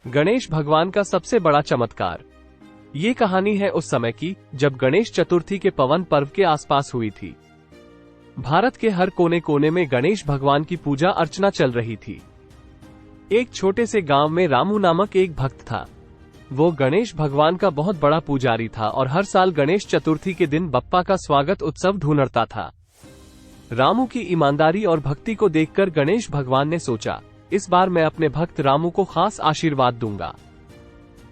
गणेश भगवान का सबसे बड़ा चमत्कार। ये कहानी है उस समय की जब गणेश चतुर्थी के पवन पर्व के आसपास हुई थी। भारत के हर कोने कोने में गणेश भगवान की पूजा अर्चना चल रही थी। एक छोटे से गांव में रामू नामक एक भक्त था। वो गणेश भगवान का बहुत बड़ा पुजारी था और हर साल गणेश चतुर्थी के दिन बप्पा का स्वागत उत्सव ढूंढता था। रामू की ईमानदारी और भक्ति को देखकर गणेश भगवान ने सोचा, इस बार मैं अपने भक्त रामू को खास आशीर्वाद दूंगा।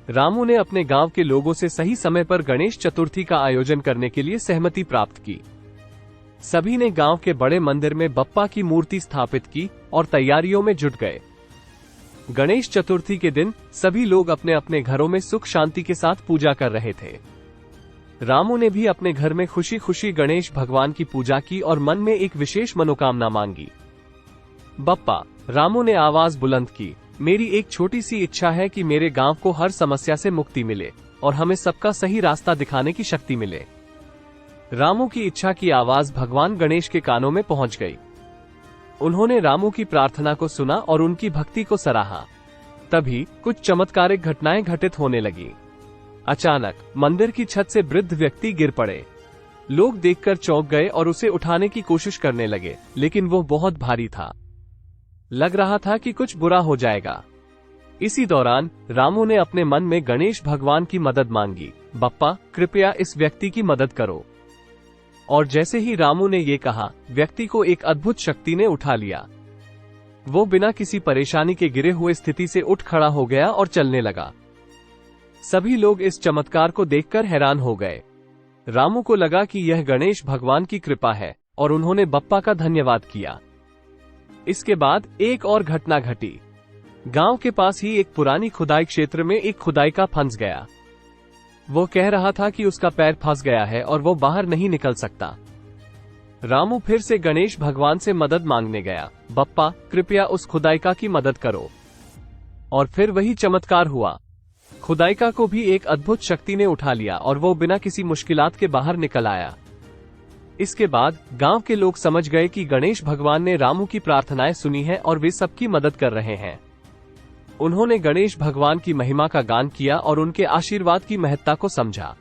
रामू ने अपने गांव के लोगों से सही समय पर गणेश चतुर्थी का आयोजन करने के लिए सहमति प्राप्त की। सभी ने गांव के बड़े मंदिर में बप्पा की मूर्ति स्थापित की और तैयारियों में जुट गए। गणेश चतुर्थी के दिन सभी लोग अपने अपने घरों में सुख शांति के साथ पूजा कर रहे थे। रामू ने भी अपने घर में खुशी खुशी गणेश भगवान की पूजा की और मन में एक विशेष मनोकामना मांगी। बप्पा, रामू ने आवाज बुलंद की, मेरी एक छोटी सी इच्छा है कि मेरे गांव को हर समस्या से मुक्ति मिले और हमें सबका सही रास्ता दिखाने की शक्ति मिले। रामू की इच्छा की आवाज भगवान गणेश के कानों में पहुंच गई। उन्होंने रामू की प्रार्थना को सुना और उनकी भक्ति को सराहा। तभी कुछ चमत्कारिक घटनाएं घटित होने लगी। अचानक मंदिर की छत से वृद्ध व्यक्ति गिर पड़े। लोग देखकर चौंक गए और उसे उठाने की कोशिश करने लगे, लेकिन वो बहुत भारी था। लग रहा था कि कुछ बुरा हो जाएगा। इसी दौरान रामू ने अपने मन में गणेश भगवान की मदद मांगी, बप्पा कृपया इस व्यक्ति की मदद करो। और जैसे ही रामू ने ये कहा, व्यक्ति को एक अद्भुत शक्ति ने उठा लिया। वो बिना किसी परेशानी के गिरे हुए स्थिति से उठ खड़ा हो गया और चलने लगा। सभी लोग इस चमत्कार को देखकर हैरान हो गए। रामू को लगा कि यह गणेश भगवान की कृपा है और उन्होंने बप्पा का धन्यवाद किया। इसके बाद एक और घटना घटी। गांव के पास ही एक पुरानी खुदाई क्षेत्र में एक खुदाई का फंस गया। वो कह रहा था कि उसका पैर फंस गया है और वो बाहर नहीं निकल सकता। रामू फिर से गणेश भगवान से मदद मांगने गया, बप्पा कृपया उस खुदाइका की मदद करो। और फिर वही चमत्कार हुआ। खुदाइका को भी एक अद्भुत शक्ति ने उठा लिया और वो बिना किसी मुश्किलात के बाहर निकल आया। इसके बाद गांव के लोग समझ गए कि गणेश भगवान ने रामू की प्रार्थनाएं सुनी है और वे सबकी मदद कर रहे हैं। उन्होंने गणेश भगवान की महिमा का गान किया और उनके आशीर्वाद की महत्ता को समझा।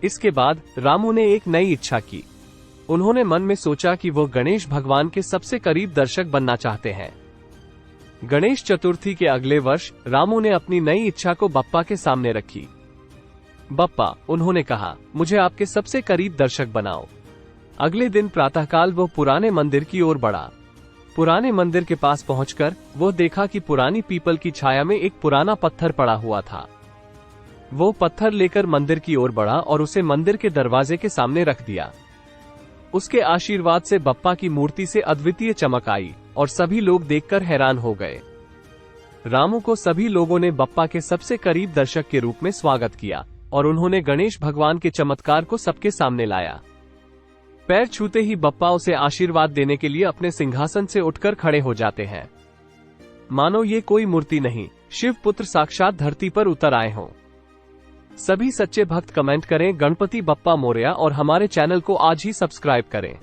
इसके बाद रामू ने एक नई इच्छा की। उन्होंने मन में सोचा कि वो गणेश भगवान के सबसे करीब दर्शक बनना चाहते हैं। गणेश चतुर्थी के अगले वर्ष रामू ने अपनी नई इच्छा को बप्पा के सामने रखी। बप्पा, उन्होंने कहा, मुझे आपके सबसे करीब दर्शक बनाओ। अगले दिन प्रातःकाल वो पुराने मंदिर की ओर बढ़ा। पुराने मंदिर के पास पहुंचकर वो देखा कि पुरानी पीपल की छाया में एक पुराना पत्थर पड़ा हुआ था। वो पत्थर लेकर मंदिर की ओर बढ़ा और उसे मंदिर के दरवाजे के सामने रख दिया। उसके आशीर्वाद से बप्पा की मूर्ति से अद्वितीय चमक आई और सभी लोग देखकर हैरान हो गए। रामू को सभी लोगों ने बप्पा के सबसे करीब दर्शक के रूप में स्वागत किया और उन्होंने गणेश भगवान के चमत्कार को सबके सामने लाया। पैर छूते ही बप्पा उसे आशीर्वाद देने के लिए अपने सिंहासन से उठकर खड़े हो जाते हैं, मानो ये कोई मूर्ति नहीं, शिव पुत्र साक्षात धरती पर उतर आए हों। सभी सच्चे भक्त कमेंट करें गणपति बप्पा मोरया और हमारे चैनल को आज ही सब्सक्राइब करें।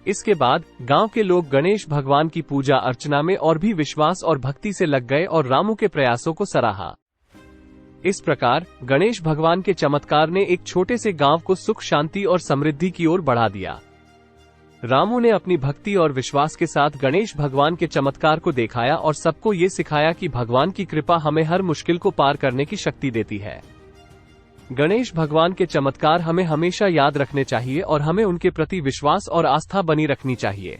इसके बाद गांव के लोग गणेश भगवान की पूजा अर्चना में और भी विश्वास और भक्ति से लग गए और रामू के प्रयासों को सराहा। इस प्रकार गणेश भगवान के चमत्कार ने एक छोटे से गांव को सुख शांति और समृद्धि की ओर बढ़ा दिया। रामू ने अपनी भक्ति और विश्वास के साथ गणेश भगवान के चमत्कार को दिखाया और सबको ये सिखाया कि भगवान की कृपा हमें हर मुश्किल को पार करने की शक्ति देती है। गणेश भगवान के चमत्कार हमें हमेशा याद रखने चाहिए और हमें उनके प्रति विश्वास और आस्था बनी रखनी चाहिए।